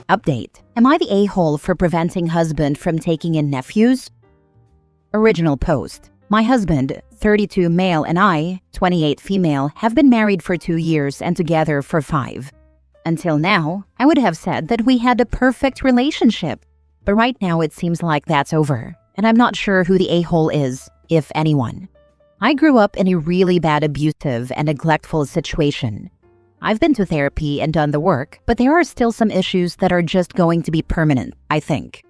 Update. Am I the a-hole for preventing husband from taking in nephews? Original post. My husband, 32 male, and I, 28 female, have been married for 2 years and together for 5. Until now, I would have said that we had a perfect relationship. But right now it seems like that's over, and I'm not sure who the a-hole is, if anyone. I grew up in a really bad abusive and neglectful situation. I've been to therapy and done the work, but there are still some issues that are just going to be permanent, I think.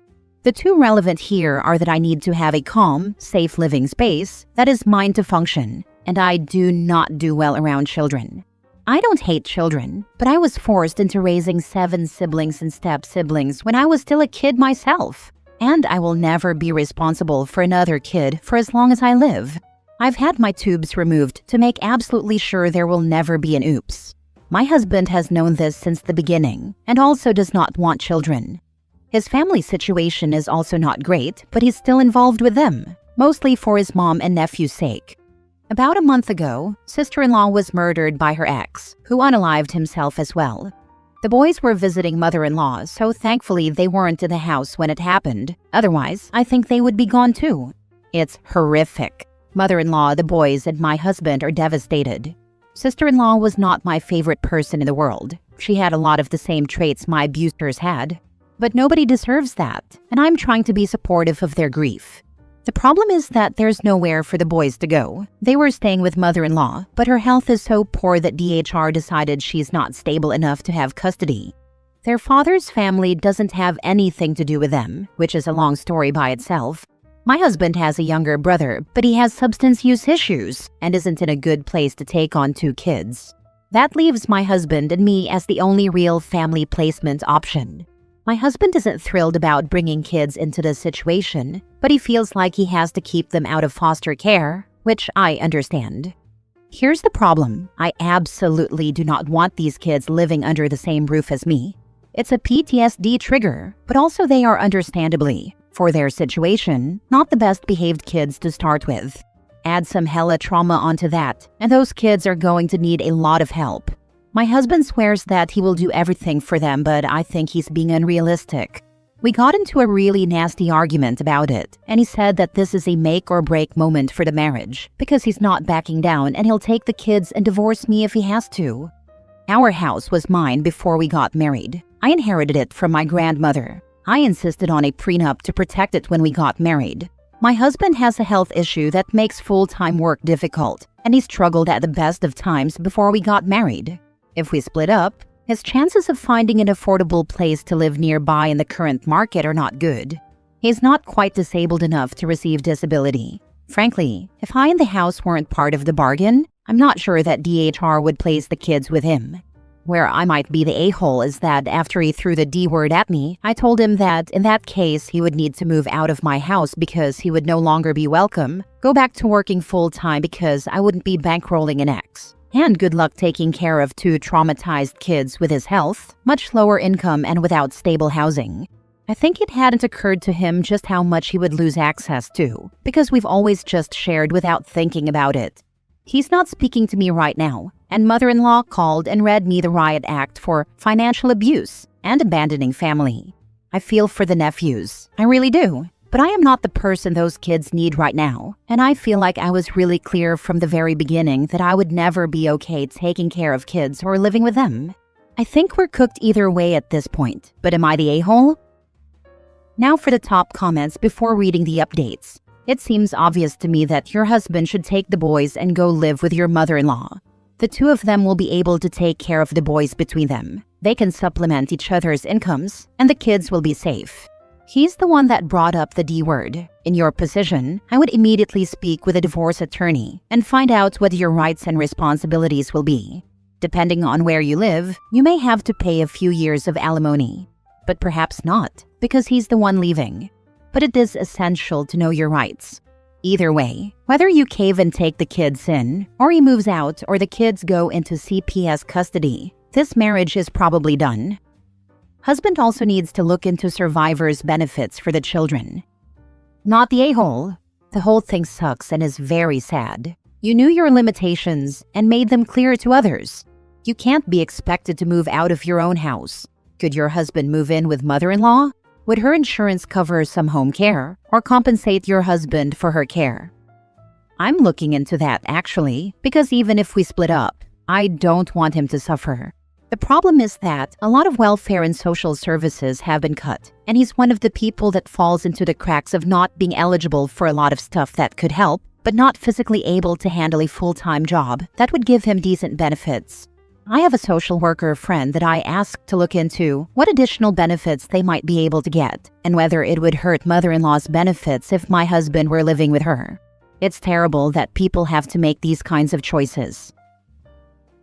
The two relevant here are that I need to have a calm, safe living space that is mine to function, and I do not do well around children. I don't hate children, but I was forced into raising 7 siblings and step-siblings when I was still a kid myself, and I will never be responsible for another kid for as long as I live. I've had my tubes removed to make absolutely sure there will never be an oops. My husband has known this since the beginning and also does not want children. His family situation is also not great, but he's still involved with them, mostly for his mom and nephew's sake. About a month ago, sister-in-law was murdered by her ex, who unalived himself as well. The boys were visiting mother-in-law, so thankfully they weren't in the house when it happened. Otherwise, I think they would be gone too. It's horrific. Mother-in-law, the boys, and my husband are devastated. Sister-in-law was not my favorite person in the world. She had a lot of the same traits my abusers had. But nobody deserves that, and I'm trying to be supportive of their grief. The problem is that there's nowhere for the boys to go. They were staying with mother-in-law, but her health is so poor that DHR decided she's not stable enough to have custody. Their father's family doesn't have anything to do with them, which is a long story by itself. My husband has a younger brother, but he has substance use issues and isn't in a good place to take on 2 kids. That leaves my husband and me as the only real family placement option. My husband isn't thrilled about bringing kids into this situation, but he feels like he has to keep them out of foster care, which I understand. Here's the problem. I absolutely do not want these kids living under the same roof as me. It's a PTSD trigger, but also they are understandably, for their situation, not the best behaved kids to start with. Add some hella trauma onto that, and those kids are going to need a lot of help. My husband swears that he will do everything for them, but I think he's being unrealistic. We got into a really nasty argument about it, and he said that this is a make or break moment for the marriage, because he's not backing down and he'll take the kids and divorce me if he has to. Our house was mine before we got married. I inherited it from my grandmother. I insisted on a prenup to protect it when we got married. My husband has a health issue that makes full-time work difficult, and he struggled at the best of times before we got married. If we split up, his chances of finding an affordable place to live nearby in the current market are not good. He's not quite disabled enough to receive disability. Frankly, if I and the house weren't part of the bargain, I'm not sure that DHR would place the kids with him. Where I might be the a-hole is that after he threw the D word at me, I told him that in that case he would need to move out of my house because he would no longer be welcome, go back to working full-time because I wouldn't be bankrolling an ex. And good luck taking care of 2 traumatized kids with his health, much lower income, and without stable housing. I think it hadn't occurred to him just how much he would lose access to, because we've always just shared without thinking about it. He's not speaking to me right now, and mother-in-law called and read me the riot act for financial abuse and abandoning family. I feel for the nephews, I really do. But I am not the person those kids need right now, and I feel like I was really clear from the very beginning that I would never be okay taking care of kids or living with them. I think we're cooked either way at this point, but am I the a-hole? Now for the top comments before reading the updates. It seems obvious to me that your husband should take the boys and go live with your mother-in-law. The 2 of them will be able to take care of the boys between them. They can supplement each other's incomes, and the kids will be safe. He's the one that brought up the D word. In your position, I would immediately speak with a divorce attorney and find out what your rights and responsibilities will be. Depending on where you live, you may have to pay a few years of alimony. But perhaps not, because he's the one leaving. But it is essential to know your rights. Either way, whether you cave and take the kids in, or he moves out, or the kids go into CPS custody, this marriage is probably done. Husband also needs to look into survivor's benefits for the children. Not the a-hole. The whole thing sucks and is very sad. You knew your limitations and made them clear to others. You can't be expected to move out of your own house. Could your husband move in with mother-in-law? Would her insurance cover some home care or compensate your husband for her care? I'm looking into that actually, because even if we split up, I don't want him to suffer. The problem is that a lot of welfare and social services have been cut, and he's one of the people that falls into the cracks of not being eligible for a lot of stuff that could help, but not physically able to handle a full-time job that would give him decent benefits. I have a social worker friend that I asked to look into what additional benefits they might be able to get, and whether it would hurt mother-in-law's benefits if my husband were living with her. It's terrible that people have to make these kinds of choices.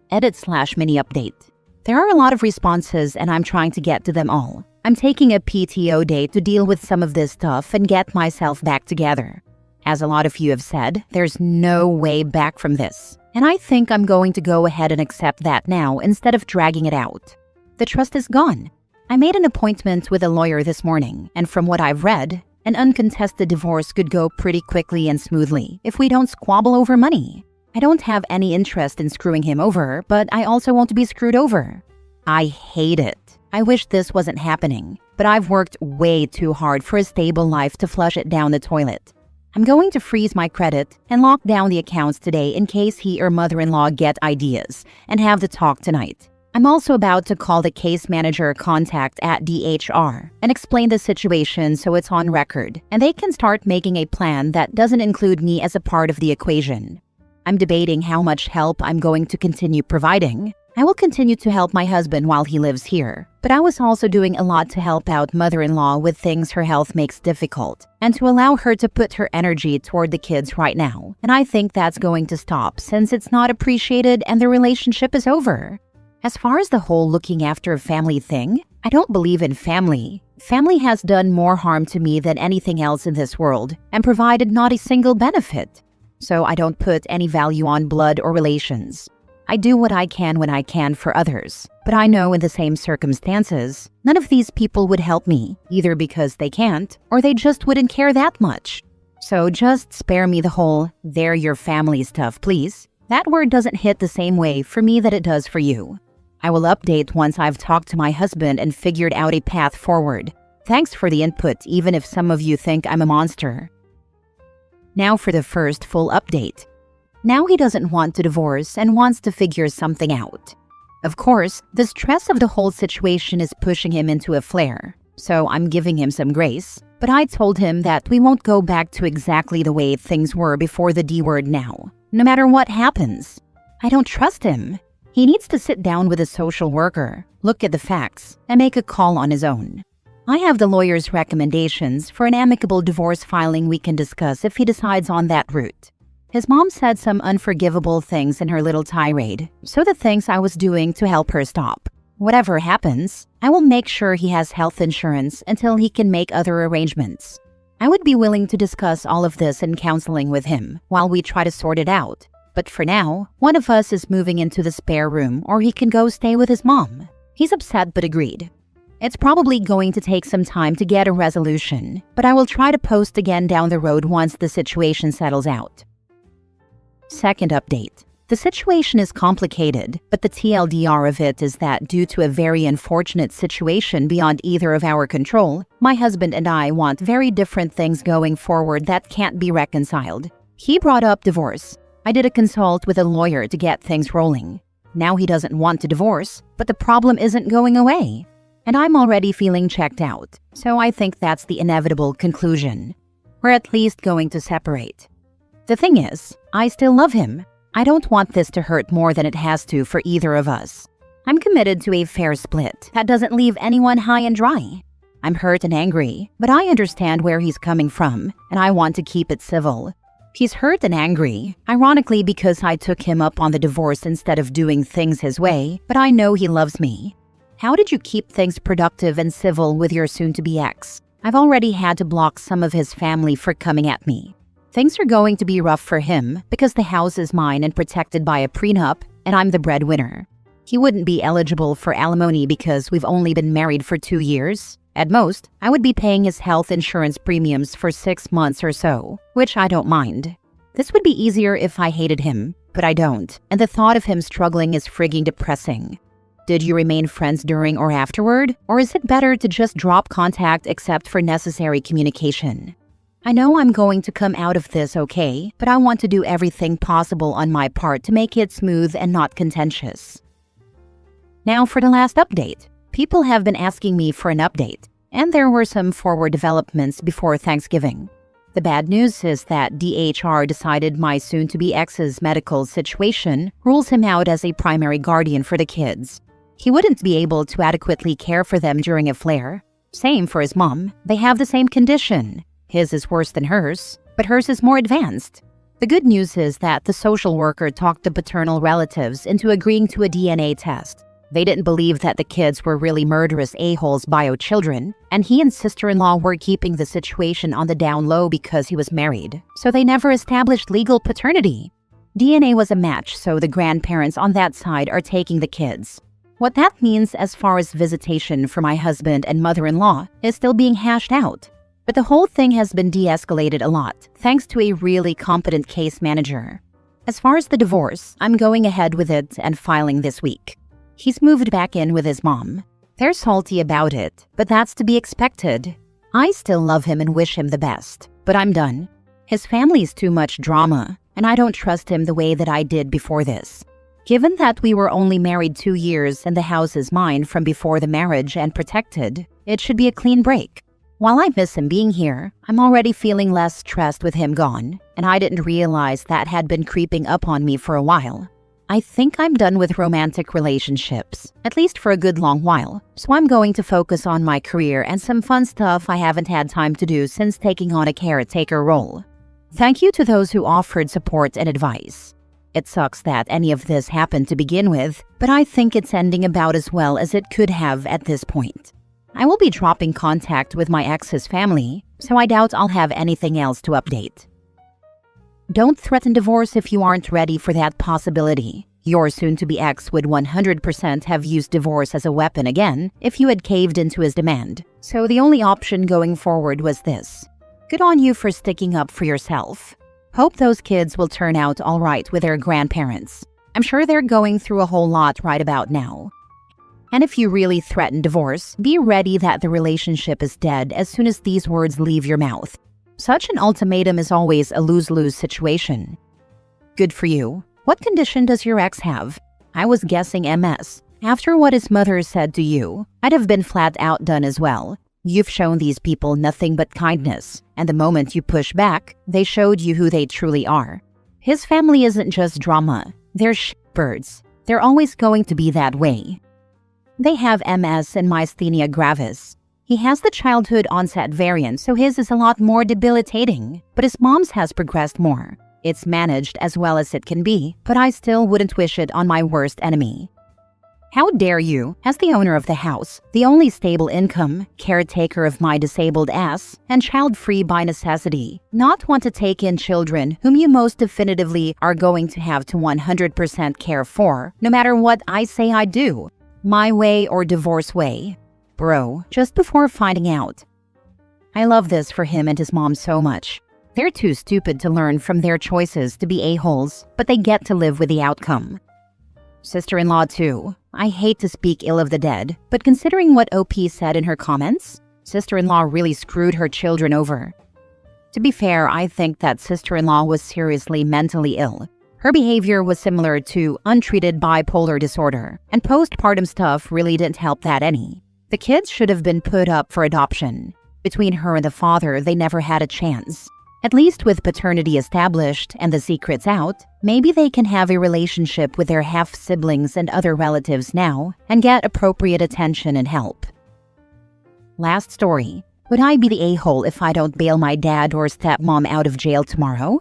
Edit/mini update. There are a lot of responses and I'm trying to get to them all. I'm taking a PTO day to deal with some of this stuff and get myself back together. As a lot of you have said, there's no way back from this. And I think I'm going to go ahead and accept that now instead of dragging it out. The trust is gone. I made an appointment with a lawyer this morning, and from what I've read, an uncontested divorce could go pretty quickly and smoothly if we don't squabble over money. I don't have any interest in screwing him over, but I also won't be screwed over. I hate it. I wish this wasn't happening, but I've worked way too hard for a stable life to flush it down the toilet. I'm going to freeze my credit and lock down the accounts today in case he or mother-in-law get ideas and have the talk tonight. I'm also about to call the case manager contact at DHR and explain the situation so it's on record and they can start making a plan that doesn't include me as a part of the equation. I'm debating how much help I'm going to continue providing. I will continue to help my husband while he lives here, but I was also doing a lot to help out mother-in-law with things her health makes difficult and to allow her to put her energy toward the kids right now. And I think that's going to stop since it's not appreciated and the relationship is over. As far as the whole looking after a family thing, I don't believe in family. Family has done more harm to me than anything else in this world and provided not a single benefit. So I don't put any value on blood or relations. I do what I can when I can for others, but I know in the same circumstances, none of these people would help me, either because they can't or they just wouldn't care that much. So just spare me the whole, they're your family stuff, please. That word doesn't hit the same way for me that it does for you. I will update once I've talked to my husband and figured out a path forward. Thanks for the input, even if some of you think I'm a monster. Now for the first full update. Now he doesn't want to divorce and wants to figure something out. Of course, the stress of the whole situation is pushing him into a flare, so I'm giving him some grace, but I told him that we won't go back to exactly the way things were before the D word now, no matter what happens. I don't trust him. He needs to sit down with a social worker, look at the facts, and make a call on his own. I have the lawyer's recommendations for an amicable divorce filing we can discuss if he decides on that route. His mom said some unforgivable things in her little tirade, so the things I was doing to help her stop. Whatever happens, I will make sure he has health insurance until he can make other arrangements. I would be willing to discuss all of this in counseling with him while we try to sort it out. But for now, one of us is moving into the spare room or he can go stay with his mom. He's upset but agreed. It's probably going to take some time to get a resolution, but I will try to post again down the road once the situation settles out. Second update. The situation is complicated, but the TLDR of it is that due to a very unfortunate situation beyond either of our control, my husband and I want very different things going forward that can't be reconciled. He brought up divorce. I did a consult with a lawyer to get things rolling. Now he doesn't want to divorce, but the problem isn't going away. And I'm already feeling checked out, so I think that's the inevitable conclusion. We're at least going to separate. The thing is, I still love him. I don't want this to hurt more than it has to for either of us. I'm committed to a fair split that doesn't leave anyone high and dry. I'm hurt and angry, but I understand where he's coming from, and I want to keep it civil. He's hurt and angry, ironically because I took him up on the divorce instead of doing things his way, but I know he loves me. How did you keep things productive and civil with your soon-to-be ex? I've already had to block some of his family for coming at me. Things are going to be rough for him because the house is mine and protected by a prenup, and I'm the breadwinner. He wouldn't be eligible for alimony because we've only been married for 2 years. At most, I would be paying his health insurance premiums for 6 months or so, which I don't mind. This would be easier if I hated him, but I don't, and the thought of him struggling is frigging depressing. Did you remain friends during or afterward? Or is it better to just drop contact except for necessary communication? I know I'm going to come out of this okay, but I want to do everything possible on my part to make it smooth and not contentious. Now for the last update. People have been asking me for an update, and there were some forward developments before Thanksgiving. The bad news is that DHR decided my soon-to-be ex's medical situation rules him out as a primary guardian for the kids. He wouldn't be able to adequately care for them during a flare. Same for his mom. They have the same condition. His is worse than hers, but hers is more advanced. The good news is that the social worker talked the paternal relatives into agreeing to a DNA test. They didn't believe that the kids were really murderous a-holes bio children, and he and sister-in-law were keeping the situation on the down low because he was married, so they never established legal paternity. DNA was a match, so the grandparents on that side are taking the kids. What that means as far as visitation for my husband and mother-in-law is still being hashed out. But the whole thing has been de-escalated a lot, thanks to a really competent case manager. As far as the divorce, I'm going ahead with it and filing this week. He's moved back in with his mom. They're salty about it, but that's to be expected. I still love him and wish him the best, but I'm done. His family's too much drama, and I don't trust him the way that I did before this. Given that we were only married 2 years and the house is mine from before the marriage and protected, it should be a clean break. While I miss him being here, I'm already feeling less stressed with him gone, and I didn't realize that had been creeping up on me for a while. I think I'm done with romantic relationships, at least for a good long while, so I'm going to focus on my career and some fun stuff I haven't had time to do since taking on a caretaker role. Thank you to those who offered support and advice. It sucks that any of this happened to begin with, but I think it's ending about as well as it could have at this point. I will be dropping contact with my ex's family, so I doubt I'll have anything else to update. Don't threaten divorce if you aren't ready for that possibility. Your soon-to-be ex would 100% have used divorce as a weapon again if you had caved into his demand. So the only option going forward was this. Good on you for sticking up for yourself. Hope those kids will turn out all right with their grandparents. I'm sure they're going through a whole lot right about now. And if you really threaten divorce, be ready that the relationship is dead as soon as these words leave your mouth. Such an ultimatum is always a lose-lose situation. Good for you. What condition does your ex have? I was guessing MS. After what his mother said to you, I'd have been flat out done as well. You've shown these people nothing but kindness, and the moment you push back, they showed you who they truly are. His family isn't just drama. They're shitbirds. They're always going to be that way. They have MS and myasthenia gravis. He has the childhood onset variant, so his is a lot more debilitating, but his mom's has progressed more. It's managed as well as it can be, but I still wouldn't wish it on my worst enemy. How dare you, as the owner of the house, the only stable income, caretaker of my disabled ass, and child-free by necessity, not want to take in children whom you most definitively are going to have to 100% care for, no matter what I say I do. My way or divorce way. Bro, just before finding out. I love this for him and his mom so much. They're too stupid to learn from their choices to be a-holes, but they get to live with the outcome. Sister-in-law too. I hate to speak ill of the dead, but considering what OP said in her comments, sister-in-law really screwed her children over. To be fair, I think that sister-in-law was seriously mentally ill. Her behavior was similar to untreated bipolar disorder, and postpartum stuff really didn't help that any. The kids should have been put up for adoption. Between her and the father, they never had a chance. At least with paternity established and the secrets out, maybe they can have a relationship with their half-siblings and other relatives now and get appropriate attention and help. Last story. Would I be the a-hole if I don't bail my dad or stepmom out of jail tomorrow?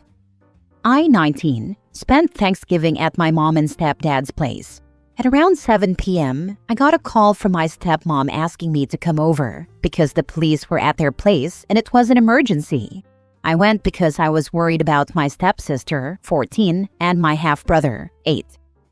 I, 19, spent Thanksgiving at my mom and stepdad's place. At around 7 p.m., I got a call from my stepmom asking me to come over because the police were at their place and it was an emergency. I went because I was worried about my stepsister, 14, and my half-brother, 8.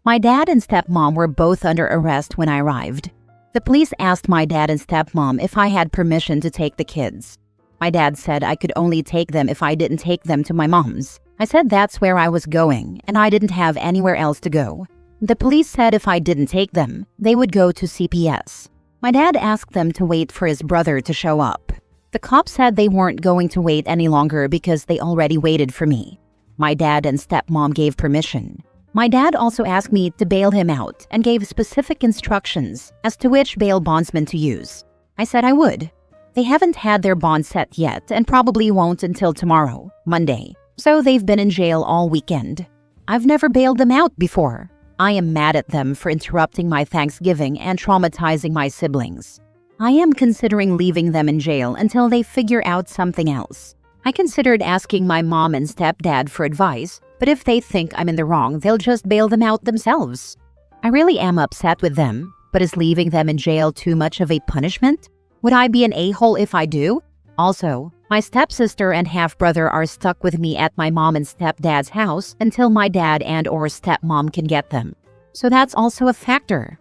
My dad and stepmom were both under arrest when I arrived. The police asked my dad and stepmom if I had permission to take the kids. My dad said I could only take them if I didn't take them to my mom's. I said that's where I was going and I didn't have anywhere else to go. The police said if I didn't take them, they would go to CPS. My dad asked them to wait for his brother to show up. The cops said they weren't going to wait any longer because they already waited for me. My dad and stepmom gave permission. My dad also asked me to bail him out and gave specific instructions as to which bail bondsman to use. I said I would. They haven't had their bond set yet and probably won't until tomorrow, Monday. So they've been in jail all weekend. I've never bailed them out before. I am mad at them for interrupting my Thanksgiving and traumatizing my siblings. I am considering leaving them in jail until they figure out something else. I considered asking my mom and stepdad for advice, but if they think I'm in the wrong, they'll just bail them out themselves. I really am upset with them, but is leaving them in jail too much of a punishment? Would I be an a-hole if I do? Also, my stepsister and half-brother are stuck with me at my mom and stepdad's house until my dad and/or stepmom can get them. So that's also a factor.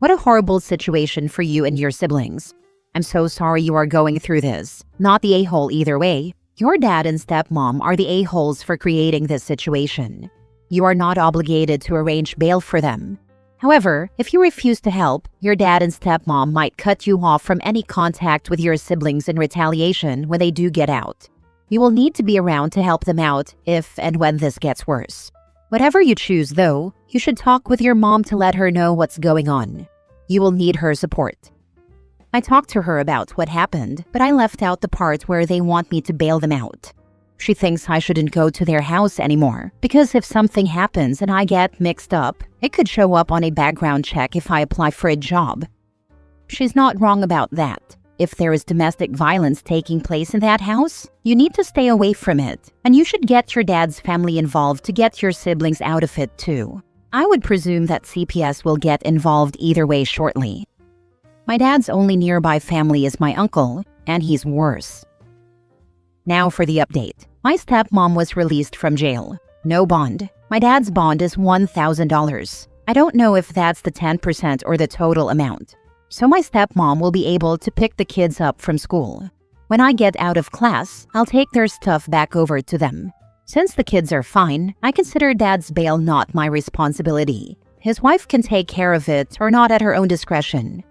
What a horrible situation for you and your siblings. I'm so sorry you are going through this. Not the a-hole either way. Your dad and stepmom are the a-holes for creating this situation. You are not obligated to arrange bail for them. However, if you refuse to help, your dad and stepmom might cut you off from any contact with your siblings in retaliation when they do get out. You will need to be around to help them out if and when this gets worse. Whatever you choose, though, you should talk with your mom to let her know what's going on. You will need her support. I talked to her about what happened, but I left out the part where they want me to bail them out. She thinks I shouldn't go to their house anymore, because if something happens and I get mixed up, it could show up on a background check if I apply for a job. She's not wrong about that. If there is domestic violence taking place in that house, you need to stay away from it, and you should get your dad's family involved to get your siblings out of it too. I would presume that CPS will get involved either way shortly. My dad's only nearby family is my uncle, and he's worse. Now for the update. My stepmom was released from jail. No bond. My dad's bond is $1,000. I don't know if that's the 10% or the total amount. So my stepmom will be able to pick the kids up from school. When I get out of class, I'll take their stuff back over to them. Since the kids are fine, I consider dad's bail not my responsibility. His wife can take care of it or not at her own discretion.